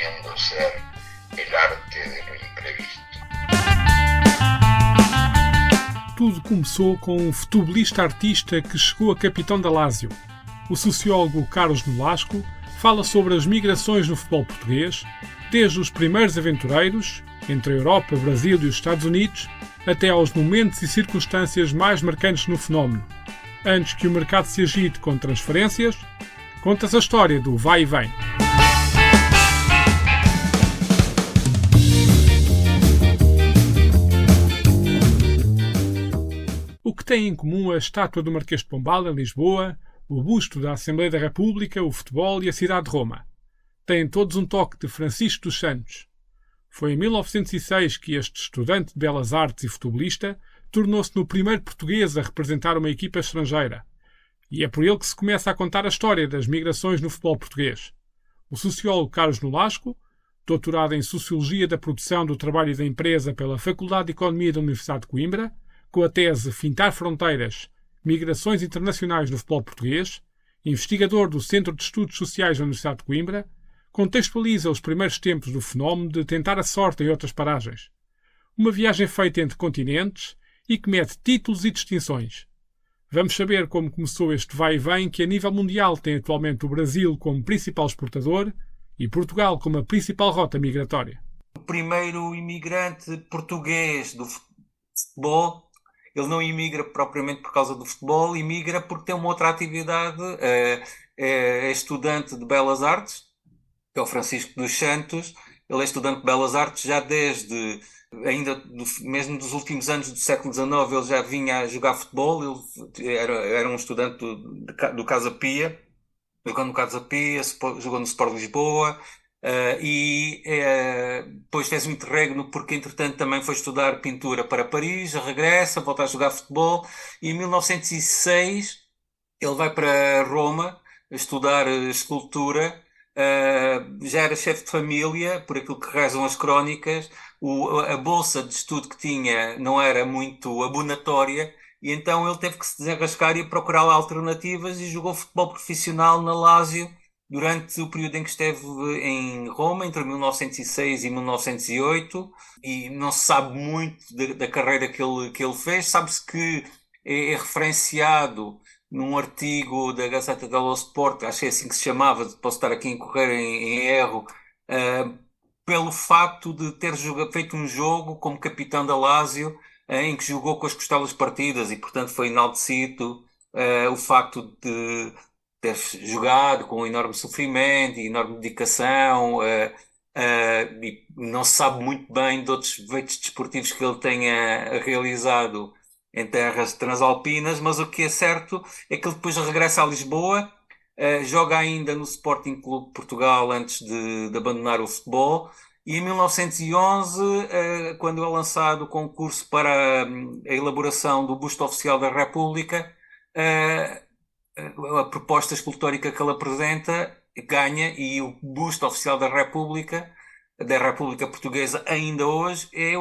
fingiendo ser el arte de lo imprevisto. Tudo começou com um futebolista artista que chegou a capitão da Lazio. O sociólogo Carlos Nolasco fala sobre as migrações no futebol português, desde os primeiros aventureiros, entre a Europa, o Brasil e os Estados Unidos, até aos momentos e circunstâncias mais marcantes no fenómeno. Antes que o mercado se agite com transferências, conta-se a história do vai e vem. O que tem em comum a estátua do Marquês de Pombal, em Lisboa, o busto da Assembleia da República, o futebol e a cidade de Roma? Têm todos um toque de Francisco dos Santos. Foi em 1906 que este estudante de Belas Artes e futebolista tornou-se no primeiro português a representar uma equipa estrangeira. E é por ele que se começa a contar a história das migrações no futebol português. O sociólogo Carlos Nolasco, doutorado em Sociologia da Produção do Trabalho e da Empresa pela Faculdade de Economia da Universidade de Coimbra, com a tese Fintar Fronteiras, Migrações Internacionais no Futebol Português, investigador do Centro de Estudos Sociais da Universidade de Coimbra, contextualiza os primeiros tempos do fenómeno de tentar a sorte em outras paragens. Uma viagem feita entre continentes e que mete títulos e distinções. Vamos saber como começou este vai e vem que a nível mundial tem atualmente o Brasil como principal exportador e Portugal como a principal rota migratória. O primeiro imigrante português do futebol, ele não imigra propriamente por causa do futebol, imigra porque tem uma outra atividade, é estudante de Belas Artes, que é o Francisco dos Santos. Ele é estudante de Belas Artes já desde, mesmo dos últimos anos do século XIX, ele já vinha a jogar futebol. Ele era um estudante do Casa Pia, jogou no Casa Pia, jogou no Sport Lisboa, depois fez um interregno porque, entretanto, também foi estudar pintura para Paris, regressa, volta a jogar futebol, e em 1906 ele vai para Roma estudar escultura. Já era chefe de família, por aquilo que rezam as crónicas. A bolsa de estudo que tinha não era muito abonatória, e então ele teve que se desenrascar e procurar alternativas, e jogou futebol profissional na Lazio durante o período em que esteve em Roma, entre 1906 e 1908, e não se sabe muito da carreira que ele fez. Sabe-se que é referenciado num artigo da Gazzetta dello Sport, acho que é assim que se chamava, posso estar aqui a incorrer em erro, pelo facto de ter feito um jogo como capitão da Lazio, em que jogou com as costelas partidas, e portanto foi enaltecido o facto de ter jogado com enorme sofrimento e enorme dedicação, e não se sabe muito bem de outros feitos desportivos que ele tenha realizado em terras transalpinas, mas o que é certo é que ele depois regressa a Lisboa, joga ainda no Sporting Clube de Portugal antes de abandonar o futebol, e em 1911, quando é lançado o concurso para a elaboração do busto oficial da República, a proposta escultórica que ele apresenta ganha, e o busto oficial da República Portuguesa ainda hoje é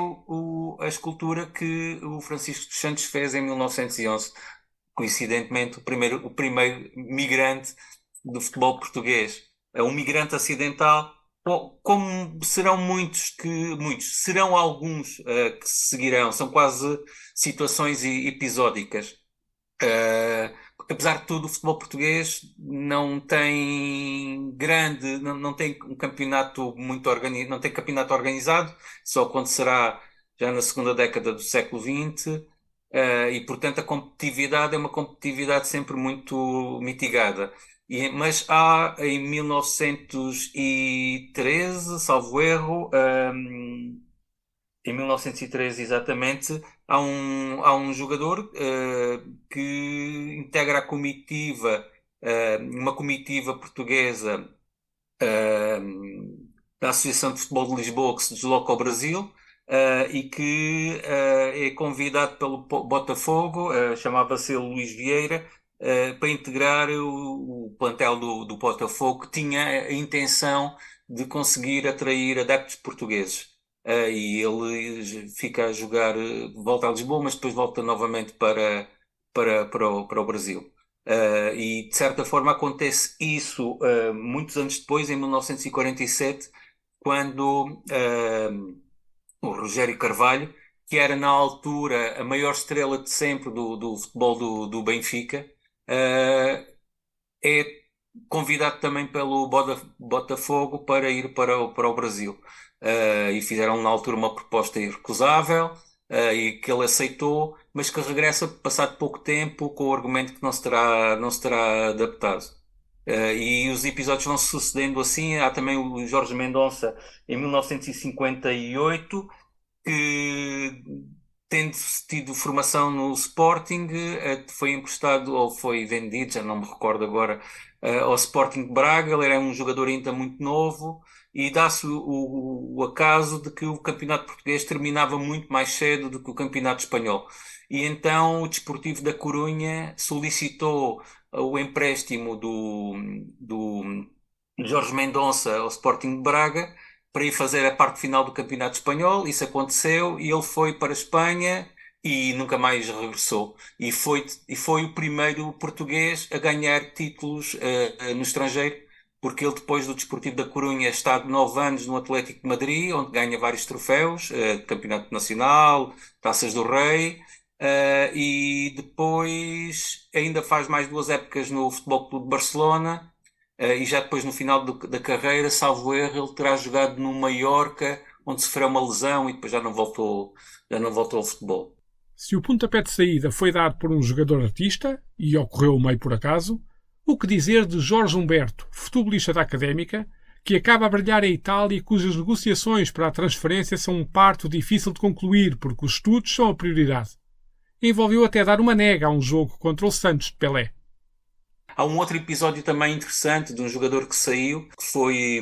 a escultura que o Francisco dos Santos fez em 1911, coincidentemente o primeiro migrante do futebol português. É um migrante acidental, como serão serão alguns que se seguirão, são quase situações episódicas. Apesar de tudo, o futebol português não tem não tem um campeonato muito organizado, não tem campeonato organizado, só acontecerá já na segunda década do século XX, e portanto a competitividade é uma competitividade sempre muito mitigada. Mas há, em 1913, salvo erro, em 1913 exatamente, há um jogador que integra a comitiva, uma comitiva portuguesa da Associação de Futebol de Lisboa, que se desloca ao Brasil, e que é convidado pelo Botafogo, chamava-se Luís Vieira, para integrar o plantel do Botafogo, que tinha a intenção de conseguir atrair adeptos portugueses. E ele fica a jogar, volta a Lisboa, mas depois volta novamente para o Brasil. E de certa forma acontece isso muitos anos depois, em 1947, quando o Rogério Carvalho, que era na altura a maior estrela de sempre do futebol do Benfica, é convidado também pelo Botafogo para ir para o Brasil. E fizeram na altura uma proposta irrecusável, e que ele aceitou, mas que regressa passado pouco tempo com o argumento que não se terá adaptado. E os episódios vão se sucedendo assim. Há também o Jorge Mendonça em 1958, que tendo tido formação no Sporting, foi emprestado ou foi vendido, já não me recordo agora, ao Sporting de Braga. Ele era um jogador ainda muito novo e dá-se o acaso de que o campeonato português terminava muito mais cedo do que o campeonato espanhol. E então o Desportivo da Corunha solicitou o empréstimo do Jorge Mendonça ao Sporting de Braga para ir fazer a parte final do Campeonato Espanhol. Isso aconteceu e ele foi para a Espanha e nunca mais regressou. E foi o primeiro português a ganhar títulos no estrangeiro, porque ele, depois do Desportivo da Corunha, está de 9 anos no Atlético de Madrid, onde ganha vários troféus, Campeonato Nacional, Taças do Rei, e depois ainda faz mais 2 épocas no Futebol Clube de Barcelona. E já depois, no final da carreira, salvo erro, ele terá jogado no Mallorca, onde sofreu uma lesão e depois já não voltou ao futebol. Se o pontapé de saída foi dado por um jogador artista, e ocorreu meio por acaso, o que dizer de Jorge Humberto, futebolista da Académica, que acaba a brilhar em Itália e cujas negociações para a transferência são um parto difícil de concluir porque os estudos são a prioridade. Envolveu até dar uma nega a um jogo contra o Santos de Pelé. Há um outro episódio também interessante de um jogador que saiu, que foi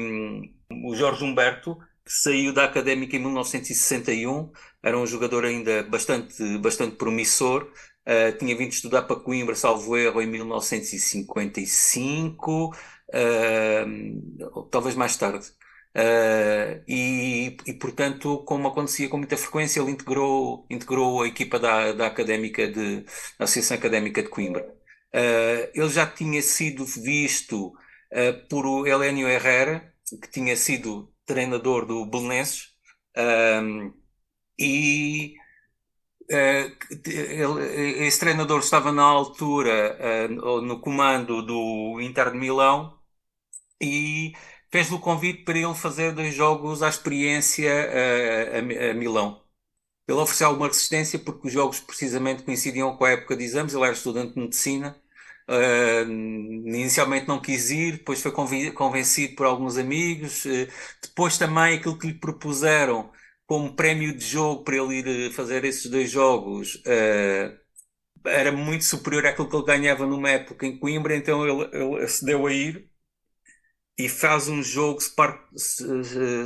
o Jorge Humberto, que saiu da Académica em 1961. Era um jogador ainda bastante promissor. Tinha vindo estudar para Coimbra, salvo erro, em 1955, talvez mais tarde. Portanto, como acontecia com muita frequência, ele integrou a equipa da Associação Académica de Coimbra. Ele já tinha sido visto por o Helénio Herrera, que tinha sido treinador do Belenenses, e esse treinador estava na altura no comando do Inter de Milão e fez-lhe o convite para ele fazer 2 jogos à experiência a Milão. Ele ofereceu alguma resistência porque os jogos precisamente coincidiam com a época de exames. Ele era estudante de medicina. Inicialmente não quis ir, depois foi convencido por alguns amigos. Depois também aquilo que lhe propuseram como prémio de jogo para ele ir fazer esses 2 jogos era muito superior àquilo que ele ganhava numa época em Coimbra, então ele acedeu a ir e faz um jogo,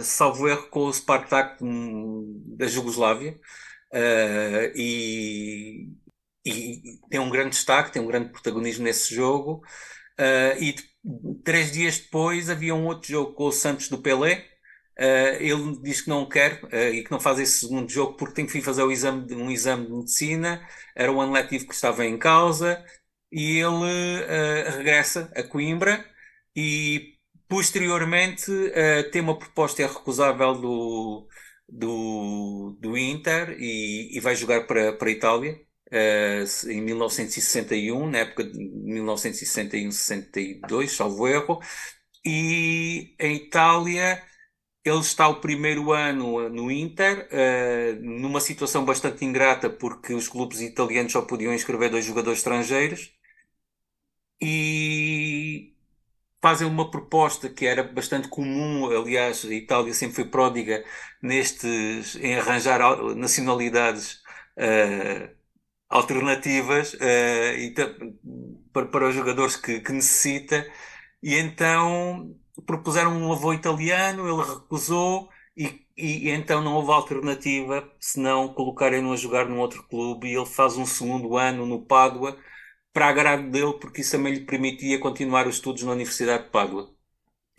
salvo erro, com o Spartak da Jugoslávia, e tem um grande destaque, tem um grande protagonismo nesse jogo. E 3 dias depois havia um outro jogo com o Santos do Pelé. Ele diz que não quer e que não faz esse segundo jogo porque tem que ir fazer um exame de medicina. Era o ano letivo que estava em causa e ele regressa a Coimbra e posteriormente tem uma proposta irrecusável do Inter e vai jogar para a Itália em 1961, na época de 1961-62, salvo erro. E em Itália ele está o primeiro ano no Inter, numa situação bastante ingrata porque os clubes italianos só podiam inscrever 2 jogadores estrangeiros e fazem uma proposta que era bastante comum. Aliás, a Itália sempre foi pródiga em arranjar nacionalidades alternativas para os jogadores que necessita. E então propuseram um avô italiano, ele recusou e então não houve alternativa senão colocarem-no a jogar num outro clube e ele faz um segundo ano no Pádua para agrado dele, porque isso também lhe permitia continuar os estudos na Universidade de Pádua.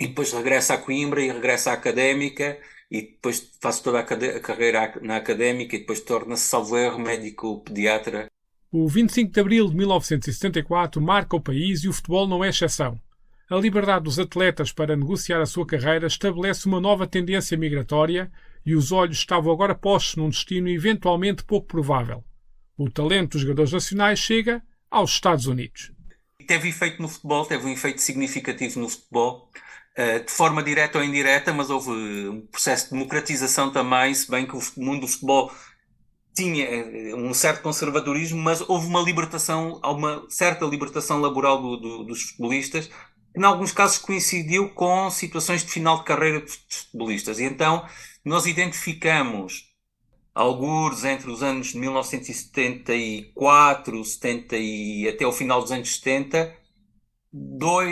E depois regressa a Coimbra e regressa à Académica e depois faz toda a carreira na Académica e depois torna-se, salvo erro, médico pediatra. O 25 de abril de 1974 marca o país e o futebol não é exceção. A liberdade dos atletas para negociar a sua carreira estabelece uma nova tendência migratória e os olhos estavam agora postos num destino eventualmente pouco provável. O talento dos jogadores nacionais chega aos Estados Unidos. Teve efeito no futebol, teve um efeito significativo no futebol, de forma direta ou indireta, mas houve um processo de democratização também, se bem que o mundo do futebol tinha um certo conservadorismo, mas houve uma libertação, uma certa libertação laboral dos futebolistas, que em alguns casos coincidiu com situações de final de carreira dos futebolistas. E então nós identificamos, algures entre os anos de 1974, 70 e até o final dos anos 70,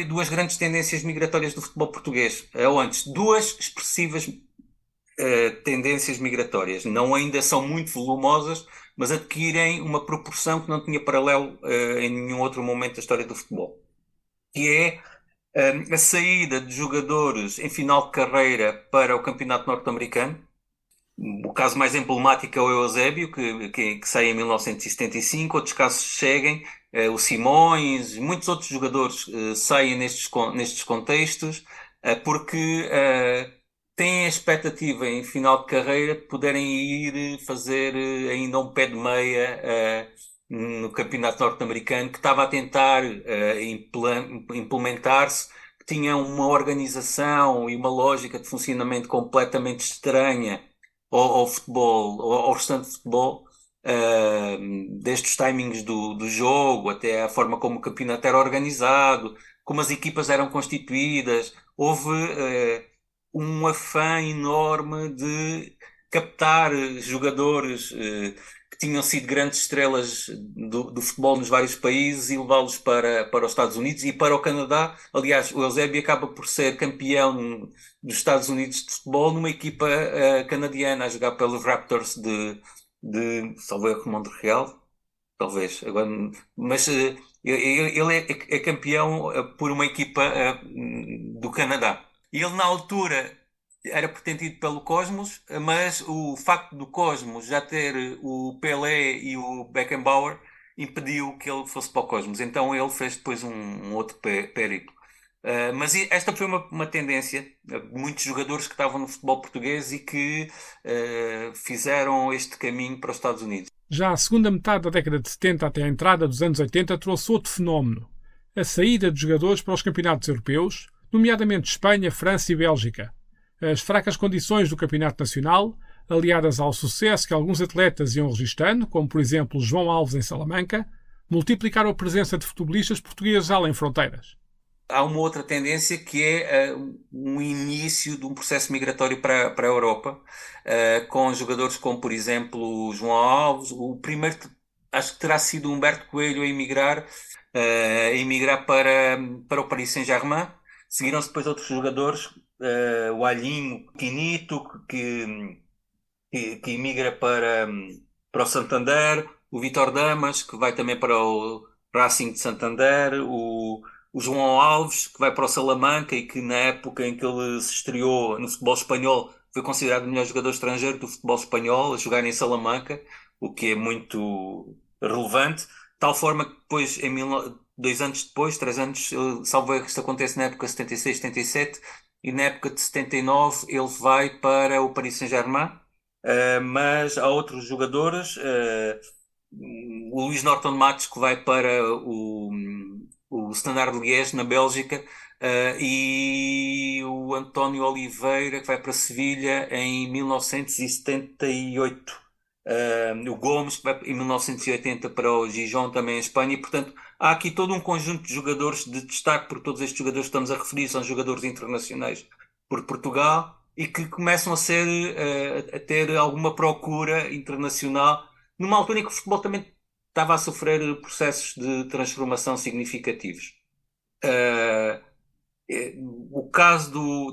duas grandes tendências migratórias do futebol português. Ou antes, duas expressivas tendências migratórias. Não ainda são muito volumosas, mas adquirem uma proporção que não tinha paralelo em nenhum outro momento da história do futebol. Que é a saída de jogadores em final de carreira para o campeonato norte-americano. O caso mais emblemático é o Eusébio, que sai em 1975. Outros casos seguem, o Simões, muitos outros jogadores saem nestes contextos, porque têm a expectativa em final de carreira de poderem ir fazer ainda um pé de meia no campeonato norte-americano, que estava a tentar implementar-se, que tinha uma organização e uma lógica de funcionamento completamente estranha ao futebol, ao restante futebol, desde os timings do jogo até a forma como o campeonato era organizado, como as equipas eram constituídas. Houve um afã enorme de captar jogadores que tinham sido grandes estrelas do futebol nos vários países e levá-los para os Estados Unidos e para o Canadá. Aliás, o Eusébio acaba por ser campeão dos Estados Unidos de futebol numa equipa canadiana, a jogar pelos Raptors de salvo erro, Montreal, talvez. Agora, mas ele é campeão por uma equipa do Canadá. E ele, na altura, era pretendido pelo Cosmos, mas o facto do Cosmos já ter o Pelé e o Beckenbauer impediu que ele fosse para o Cosmos. Então ele fez depois um outro périplo. Mas esta foi uma tendência de muitos jogadores que estavam no futebol português e que fizeram este caminho para os Estados Unidos. Já a segunda metade da década de 70 até a entrada dos anos 80 trouxe outro fenómeno: a saída de jogadores para os campeonatos europeus, nomeadamente Espanha, França e Bélgica. As fracas condições do campeonato nacional, aliadas ao sucesso que alguns atletas iam registrando, como por exemplo João Alves em Salamanca, multiplicaram a presença de futebolistas portugueses além fronteiras. Há uma outra tendência que é um início de um processo migratório para a Europa, com jogadores como, por exemplo, João Alves. O primeiro, acho que terá sido Humberto Coelho a emigrar para o Paris Saint-Germain. Seguiram-se depois outros jogadores, o Alhinho, Quinito, que emigra para o Santander, o Vítor Damas, que vai também para o Racing de Santander, o João Alves, que vai para o Salamanca e que na época em que ele se estreou no futebol espanhol foi considerado o melhor jogador estrangeiro do futebol espanhol, a jogar em Salamanca, o que é muito relevante. De tal forma que depois, 2 anos depois, 3 anos, salvo erro, isto acontece na época de 76, 77, e na época de 79 ele vai para o Paris Saint-Germain, mas há outros jogadores, o Luís Norton Matos, que vai para o Standard de Liège, na Bélgica, e o António Oliveira, que vai para Sevilha em 1978. O Gomes, que vai em 1980 para o Gijón, também em Espanha. E, portanto, há aqui todo um conjunto de jogadores de destaque, porque todos estes jogadores que estamos a referir são jogadores internacionais por Portugal e que começam a ter alguma procura internacional, numa altura em que o futebol também estava a sofrer processos de transformação significativos. O caso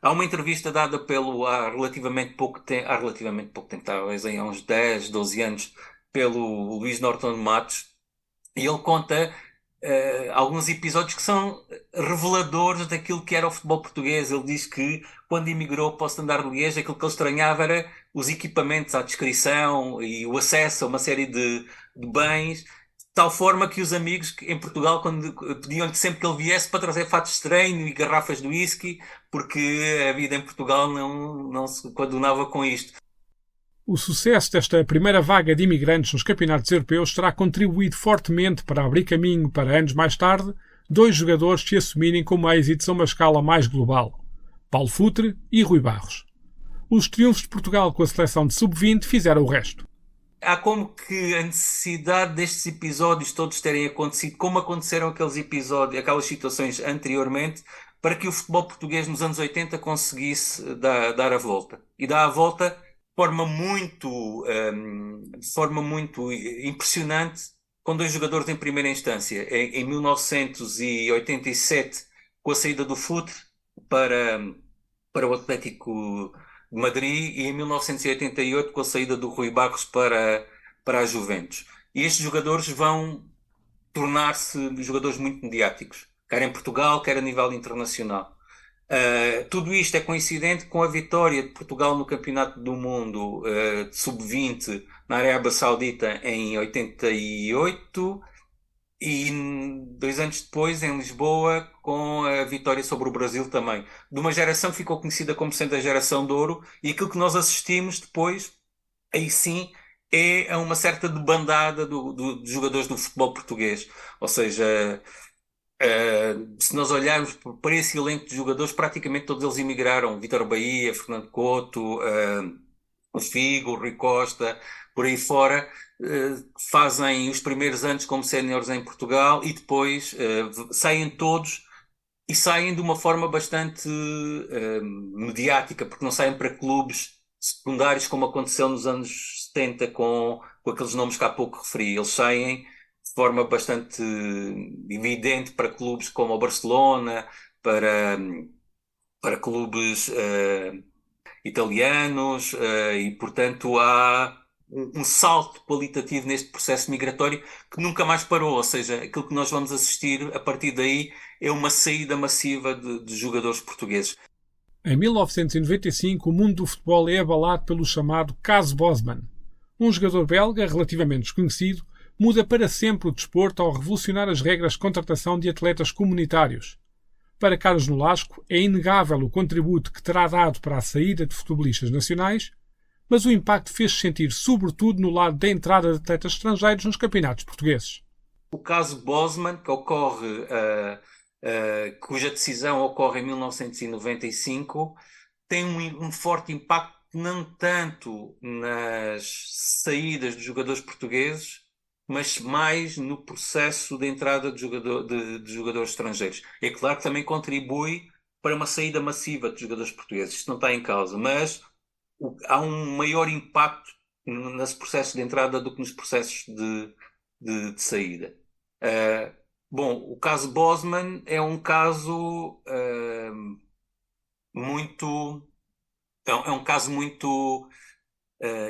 há uma entrevista dada há relativamente pouco tempo, talvez há uns 10, 12 anos, pelo Luís Norton Matos, e ele conta alguns episódios que são reveladores daquilo que era o futebol português. Ele diz que quando emigrou para o Standard de Liège, aquilo que ele estranhava era os equipamentos, a descrição e o acesso a uma série de bens tal forma que os amigos em Portugal quando pediam-lhe sempre que ele viesse para trazer fatos de treino e garrafas de whisky, porque a vida em Portugal não se coadunava com isto. O sucesso desta primeira vaga de imigrantes nos campeonatos europeus terá contribuído fortemente para abrir caminho para, anos mais tarde, dois jogadores se assumirem como êxitos a uma escala mais global: Paulo Futre e Rui Barros. Os triunfos de Portugal com a seleção de sub-20 fizeram o resto. Há como que a necessidade destes episódios todos terem acontecido, como aconteceram aqueles episódios, aquelas situações anteriormente, para que o futebol português nos anos 80 conseguisse dar a volta. E dar a volta de forma muito impressionante, com dois jogadores em primeira instância. Em 1987, com a saída do Futre para o Atlético de Madrid, e em 1988 com a saída do Rui Barros para a Juventus. E estes jogadores vão tornar-se jogadores muito mediáticos, quer em Portugal, quer a nível internacional. Tudo isto é coincidente com a vitória de Portugal no Campeonato do Mundo de Sub-20 na Arábia Saudita em 88 e 2 anos depois em Lisboa com a vitória sobre o Brasil também. De uma geração que ficou conhecida como sendo a geração de ouro, e aquilo que nós assistimos depois, aí sim, é a uma certa debandada dos jogadores do futebol português. Ou seja, se nós olharmos para esse elenco de jogadores, praticamente todos eles emigraram. Vítor Bahia, Fernando Couto, o Figo, o Rui Costa, por aí fora, fazem os primeiros anos como séniores em Portugal e depois saem todos, e saem de uma forma bastante mediática, porque não saem para clubes secundários como aconteceu nos anos 70 com aqueles nomes que há pouco referi. Eles saem de forma bastante evidente para clubes como o Barcelona, para clubes italianos, e portanto há um salto qualitativo neste processo migratório que nunca mais parou. Ou seja, aquilo que nós vamos assistir a partir daí é uma saída massiva de jogadores portugueses. Em 1995, o mundo do futebol é abalado pelo chamado Caso Bosman. Um jogador belga, relativamente desconhecido, muda para sempre o desporto ao revolucionar as regras de contratação de atletas comunitários. Para Carlos Nolasco, é inegável o contributo que terá dado para a saída de futebolistas nacionais, mas o impacto fez-se sentir sobretudo no lado da entrada de atletas estrangeiros nos campeonatos portugueses. O caso Bosman, que ocorre, cuja decisão ocorre em 1995, tem um forte impacto não tanto nas saídas de jogadores portugueses, mas mais no processo de entrada de jogadores estrangeiros. É claro que também contribui para uma saída massiva de jogadores portugueses, isto não está em causa, mas há um maior impacto nesse processo de entrada do que nos processos de saída. Bom, o caso Bosman é um caso muito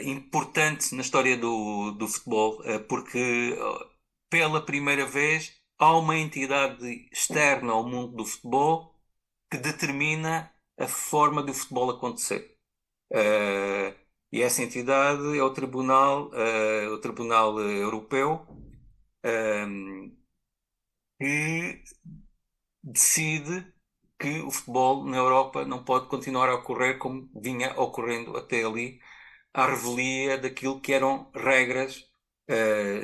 importante na história do futebol, porque pela primeira vez há uma entidade externa ao mundo do futebol que determina a forma do futebol acontecer. E essa entidade é o Tribunal Europeu, que decide que o futebol na Europa não pode continuar a ocorrer como vinha ocorrendo até ali, à revelia daquilo que eram regras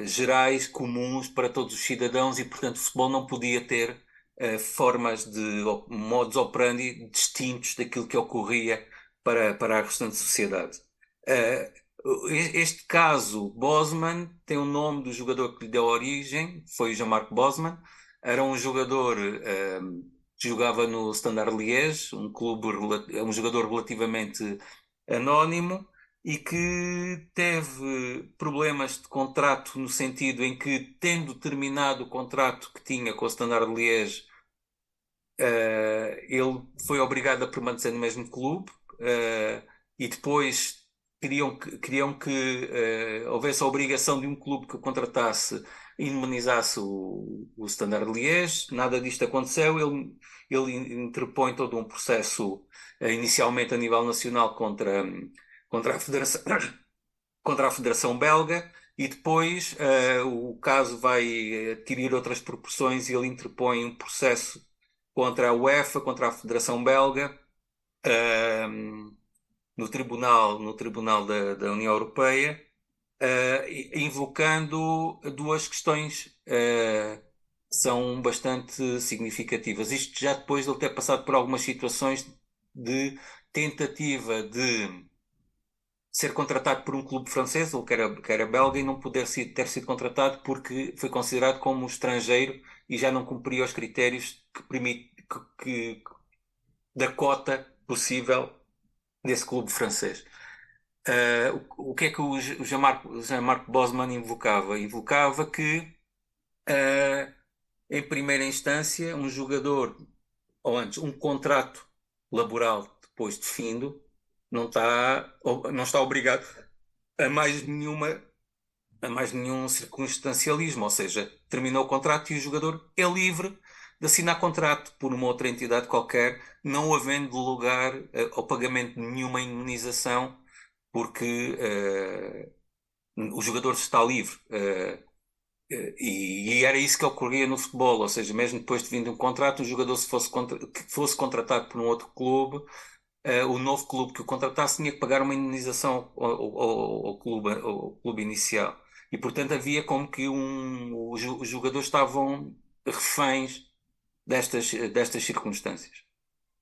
gerais, comuns para todos os cidadãos, e portanto o futebol não podia ter formas de modus operandi distintos daquilo que ocorria para a restante sociedade. Este caso, Bosman, tem o nome do jogador que lhe deu origem, foi o Jean-Marc Bosman. Era um jogador que jogava no Standard Liège, um jogador relativamente anónimo, e que teve problemas de contrato, no sentido em que, tendo terminado o contrato que tinha com o Standard Liège, ele foi obrigado a permanecer no mesmo clube, e depois queriam que houvesse a obrigação de um clube que o contratasse indemnizasse o Standard Liège. Nada disto aconteceu. Ele interpõe todo um processo, inicialmente a nível nacional, contra a Federação, contra a Federação Belga, e depois o caso vai adquirir outras proporções e ele interpõe um processo contra a UEFA, contra a Federação Belga, no tribunal da União Europeia, invocando duas questões que são bastante significativas. Isto já depois de ele ter passado por algumas situações de tentativa de ser contratado por um clube francês, ou que era belga, e não ter sido contratado porque foi considerado como estrangeiro e já não cumpria os critérios da cota possível desse clube francês. O que é que o Jean-Marc Bosman invocava? Invocava que, em primeira instância, um jogador, ou antes, um contrato laboral depois de findo, não está obrigado a mais nenhum circunstancialismo, ou seja, terminou o contrato e o jogador é livre de assinar contrato por uma outra entidade qualquer, não havendo lugar ao pagamento de nenhuma indemnização, porque o jogador está livre. E era isso que ocorria no futebol, ou seja, mesmo depois de vindo um contrato, o jogador, se que fosse contratado por um outro clube, o novo clube que o contratasse tinha que pagar uma indemnização ao clube inicial. E, portanto, havia como que os jogadores estavam reféns destas circunstâncias.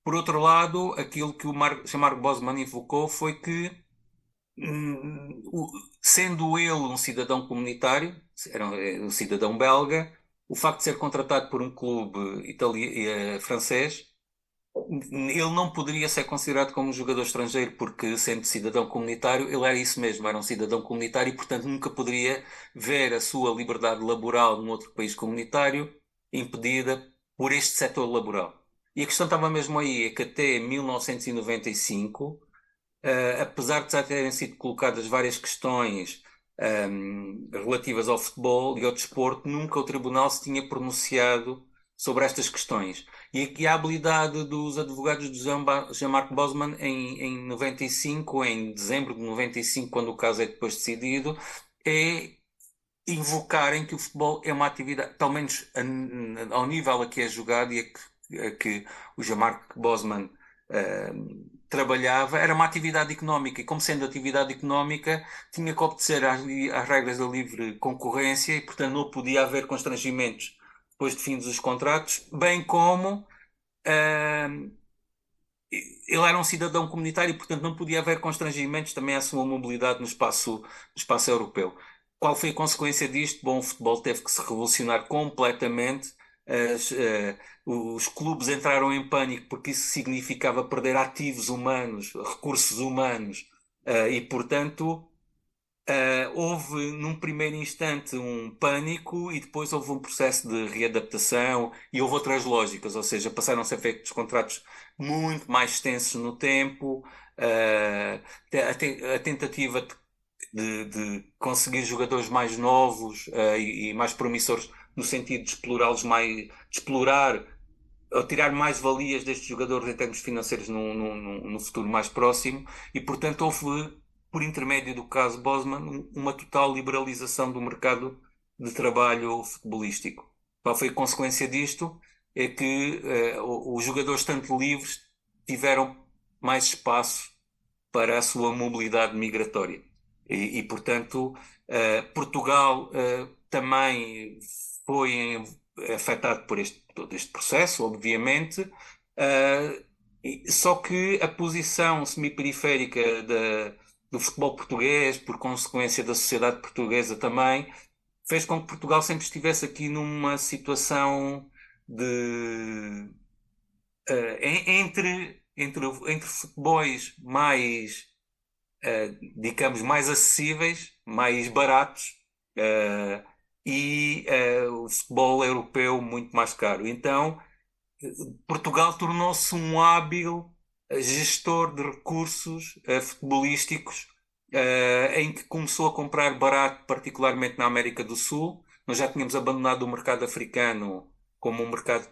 Por outro lado, aquilo que o Jean-Marc Bosman invocou foi que, sendo ele um cidadão comunitário, era um cidadão belga, o facto de ser contratado por um clube francês, ele não poderia ser considerado como um jogador estrangeiro, porque, sendo cidadão comunitário, ele era isso mesmo, era um cidadão comunitário e, portanto, nunca poderia ver a sua liberdade laboral num outro país comunitário impedida por este setor laboral. E a questão estava mesmo aí, é que até 1995, apesar de já terem sido colocadas várias questões relativas ao futebol e ao desporto, nunca o tribunal se tinha pronunciado sobre estas questões. E aqui a habilidade dos advogados de Jean-Marc Bosman em 95, em dezembro de 95, quando o caso é depois decidido, é invocarem que o futebol é uma atividade, pelo menos ao nível a que é jogado e a que o Jean-Marc Bosman trabalhava, era uma atividade económica, e como sendo atividade económica tinha que obedecer às regras da livre concorrência e, portanto, não podia haver constrangimentos depois de fins dos contratos, bem como ele era um cidadão comunitário e, portanto, não podia haver constrangimentos também à sua mobilidade no espaço europeu. Qual foi a consequência disto? Bom, o futebol teve que se revolucionar completamente. Os clubes entraram em pânico porque isso significava perder ativos humanos, recursos humanos, e, portanto, houve num primeiro instante um pânico e depois houve um processo de readaptação e houve outras lógicas, ou seja, passaram a ser feitos contratos muito mais extensos no tempo, a tentativa de conseguir jogadores mais novos e mais promissores no sentido de explorá-los mais, de explorar ou tirar mais valias destes jogadores em termos financeiros no futuro mais próximo e, portanto, houve, por intermédio do caso Bosman, uma total liberalização do mercado de trabalho futebolístico. Qual foi a consequência disto? É que os jogadores, tanto livres, tiveram mais espaço para a sua mobilidade migratória. E, portanto, Portugal também foi afetado por todo este processo, obviamente, só que a posição semiperiférica do futebol português, por consequência da sociedade portuguesa também, fez com que Portugal sempre estivesse aqui numa situação de entre futebols mais, digamos, mais acessíveis, mais baratos, e o futebol europeu muito mais caro. Então, Portugal tornou-se um hábil gestor de recursos futebolísticos, em que começou a comprar barato, particularmente na América do Sul. Nós já tínhamos abandonado o mercado africano como um mercado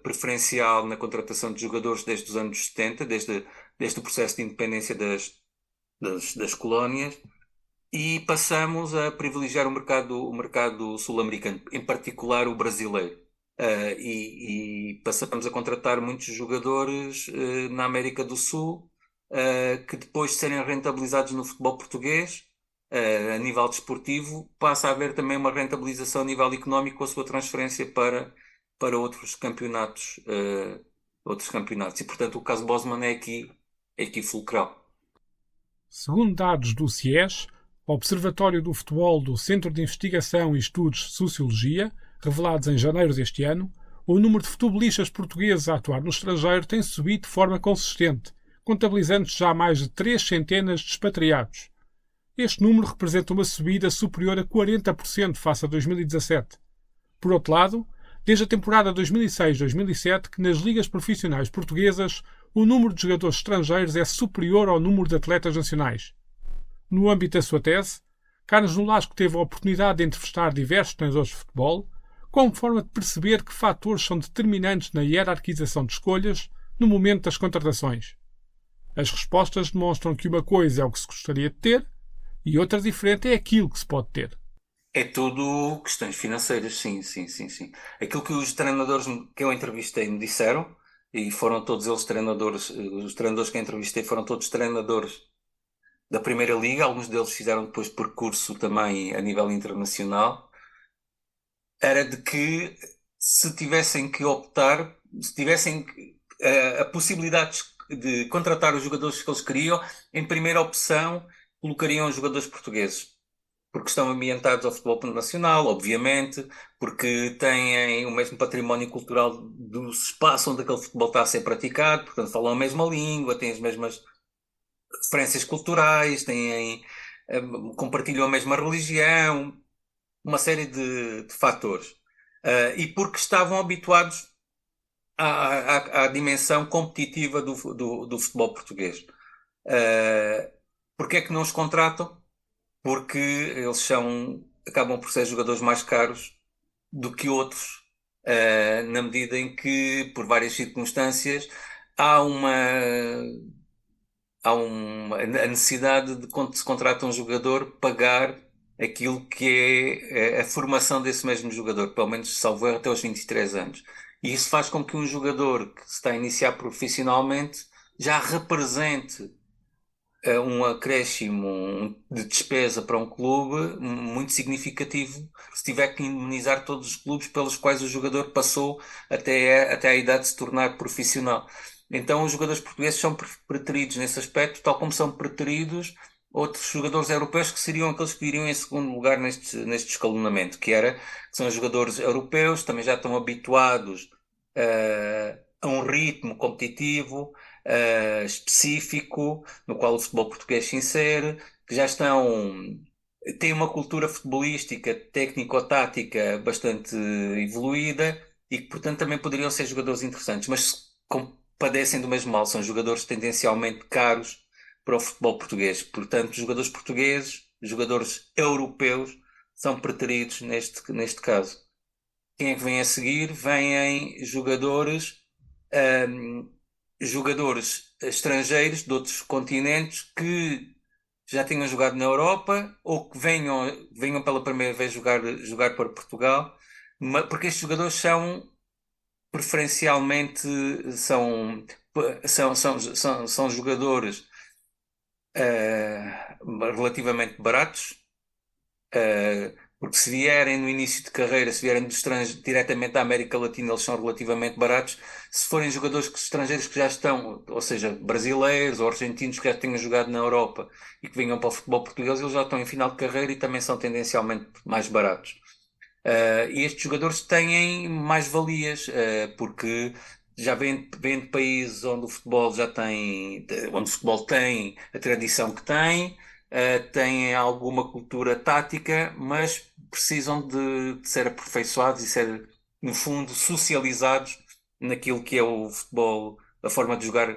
preferencial na contratação de jogadores desde os anos 70, desde o processo de independência das colónias. e passamos a privilegiar o mercado sul-americano, em particular o brasileiro. E passamos a contratar muitos jogadores na América do Sul, que depois de serem rentabilizados no futebol português, a nível desportivo, passa a haver também uma rentabilização a nível económico com a sua transferência para outros campeonatos. E, portanto, o caso Bosman é aqui fulcral. Segundo dados do CIES, Observatório do Futebol do Centro de Investigação e Estudos de Sociologia, revelados em janeiro deste ano, o número de futebolistas portugueses a atuar no estrangeiro tem subido de forma consistente, contabilizando já mais de 3 centenas de expatriados. Este número representa uma subida superior a 40% face a 2017. Por outro lado, desde a temporada 2006-2007 que nas ligas profissionais portuguesas o número de jogadores estrangeiros é superior ao número de atletas nacionais. No âmbito da sua tese, Carlos Nolasco teve a oportunidade de entrevistar diversos treinadores de futebol, como forma de perceber que fatores são determinantes na hierarquização de escolhas no momento das contratações. As respostas demonstram que uma coisa é o que se gostaria de ter e outra diferente é aquilo que se pode ter. É tudo questões financeiras, sim, sim, sim, sim. Aquilo que os treinadores que eu entrevistei me disseram, e foram todos eles treinadores, os treinadores que eu entrevistei foram todos treinadores da Primeira Liga, alguns deles fizeram depois percurso também a nível internacional, era de que se tivessem que optar, se tivessem a possibilidade de contratar os jogadores que eles queriam, em primeira opção colocariam os jogadores portugueses. Porque estão ambientados ao futebol nacional, obviamente, porque têm o mesmo património cultural do espaço onde aquele futebol está a ser praticado, portanto falam a mesma língua, têm as mesmas referências culturais, compartilham a mesma religião, uma série de fatores. E porque estavam habituados à dimensão competitiva do futebol português. Porque é que não os contratam? Porque eles acabam por ser jogadores mais caros do que outros, na medida em que, por várias circunstâncias, há a necessidade de, quando se contrata um jogador, pagar aquilo que é a formação desse mesmo jogador, pelo menos, salvo erro, até aos 23 anos. E isso faz com que um jogador que se está a iniciar profissionalmente já represente um acréscimo de despesa para um clube muito significativo, se tiver que indemnizar todos os clubes pelos quais o jogador passou até a idade de se tornar profissional. Então, os jogadores portugueses são preteridos nesse aspecto, tal como são preteridos outros jogadores europeus que seriam aqueles que viriam em segundo lugar neste escalonamento, que são os jogadores europeus, também já estão habituados a um ritmo competitivo específico, no qual o futebol português se insere, que já têm uma cultura futebolística, técnico-tática bastante evoluída e que, portanto, também poderiam ser jogadores interessantes, mas padecem do mesmo mal, são jogadores tendencialmente caros para o futebol português. Portanto, jogadores portugueses, jogadores europeus, são preteridos neste caso. Quem é que vem a seguir? Vêm jogadores estrangeiros de outros continentes que já tenham jogado na Europa ou que venham pela primeira vez jogar para Portugal, porque estes jogadores preferencialmente são jogadores relativamente baratos, porque se vierem no início de carreira, se vierem diretamente da América Latina, eles são relativamente baratos. Se forem jogadores estrangeiros que já estão, ou seja, brasileiros ou argentinos que já tenham jogado na Europa e que venham para o futebol português, eles já estão em final de carreira e também são tendencialmente mais baratos. E estes jogadores têm mais valias, porque já vêm de países onde onde o futebol tem a tradição que tem, têm alguma cultura tática, mas precisam de ser aperfeiçoados e ser, no fundo, socializados naquilo que é o futebol, a forma de jogar,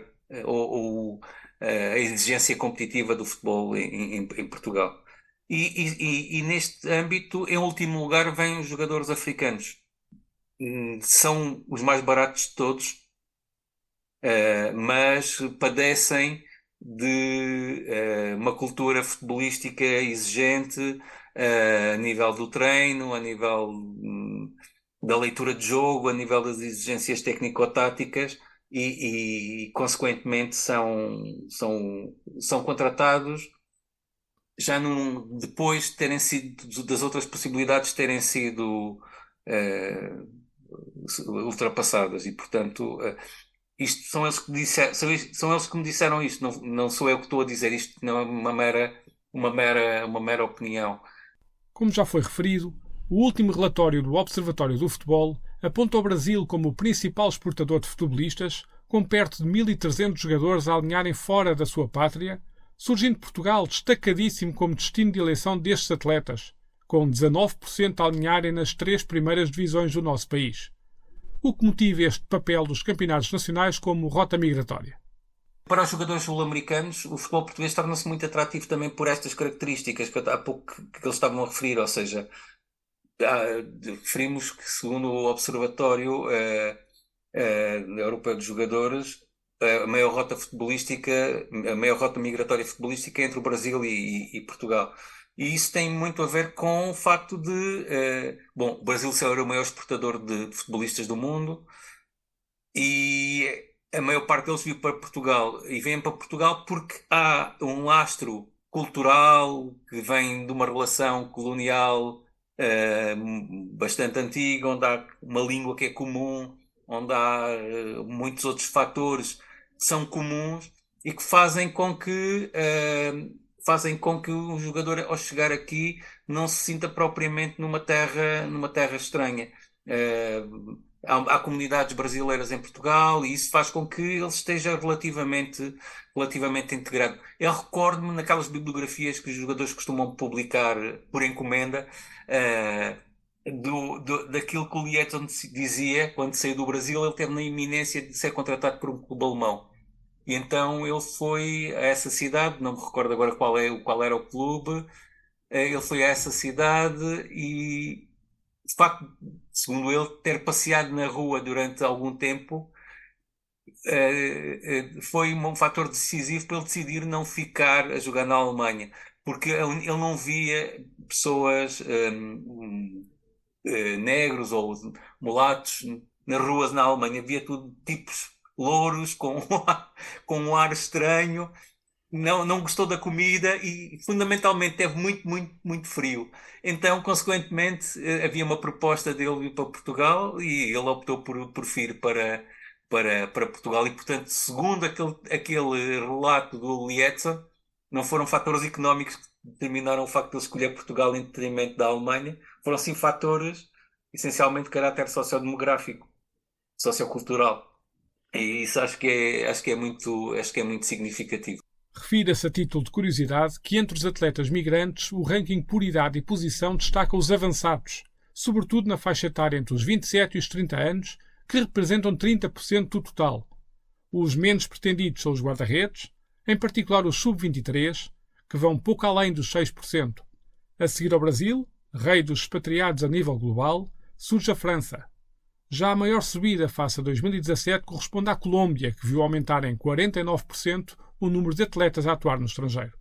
a exigência competitiva do futebol em Portugal. E neste âmbito, em último lugar, vêm os jogadores africanos. São os mais baratos de todos, mas padecem de uma cultura futebolística exigente, a nível do treino, a nível da leitura de jogo, a nível das exigências técnico-táticas consequentemente, são contratados já depois de terem sido, das outras possibilidades terem sido ultrapassadas. E, portanto, isto são eles que são eles que me disseram isto, não sou eu que estou a dizer isto, não é uma mera opinião. Como já foi referido, o último relatório do Observatório do Futebol aponta o Brasil como o principal exportador de futebolistas, com perto de 1.300 jogadores a alinharem fora da sua pátria, surgindo Portugal destacadíssimo como destino de eleição destes atletas, com 19% a alinharem nas 3 primeiras divisões do nosso país. O que motiva este papel dos campeonatos nacionais como rota migratória? Para os jogadores sul-americanos, o futebol português torna-se muito atrativo também por estas características que há pouco que eles estavam a referir, ou seja, referimos que, segundo o Observatório Europeu de Jogadores, a maior rota futebolística, a maior rota migratória futebolística é entre o Brasil e Portugal. E isso tem muito a ver com o facto de, bom, o Brasil ser o maior exportador de futebolistas do mundo e a maior parte deles vive para Portugal e vêm para Portugal porque há um lastro cultural que vem de uma relação colonial bastante antiga, onde há uma língua que é comum, onde há muitos outros fatores que são comuns e que fazem com que o jogador, ao chegar aqui, não se sinta propriamente numa terra estranha. Há comunidades brasileiras em Portugal e isso faz com que ele esteja relativamente integrado. Eu recordo-me naquelas bibliografias que os jogadores costumam publicar por encomenda, daquilo que o Lieton dizia quando saiu do Brasil. Ele teve na iminência de ser contratado por um clube alemão. E então ele foi a essa cidade, não me recordo agora qual era o clube, ele foi a essa cidade e, de facto, segundo ele, ter passeado na rua durante algum tempo foi um fator decisivo para ele decidir não ficar a jogar na Alemanha, porque ele não via pessoas negros ou mulatos nas ruas na Alemanha, via tudo tipos louros com um ar estranho. Não gostou da comida e fundamentalmente teve muito, muito, muito frio. Então, consequentemente, havia uma proposta dele vir para Portugal e ele optou por vir para Portugal. E, portanto, segundo aquele relato do Lietzen, não foram fatores económicos que determinaram o facto de ele escolher Portugal em detrimento da Alemanha, foram sim fatores essencialmente de caráter sociodemográfico, sociocultural. E isso acho que é muito significativo. Refira-se a título de curiosidade que entre os atletas migrantes o ranking por idade e posição destaca os avançados, sobretudo na faixa etária entre os 27 e os 30 anos, que representam 30% do total. Os menos pretendidos são os guarda-redes, em particular os sub-23, que vão pouco além dos 6%. A seguir ao Brasil, rei dos expatriados a nível global, surge a França. Já a maior subida face a 2017 corresponde à Colômbia, que viu aumentar em 49% o número de atletas a atuar no estrangeiro.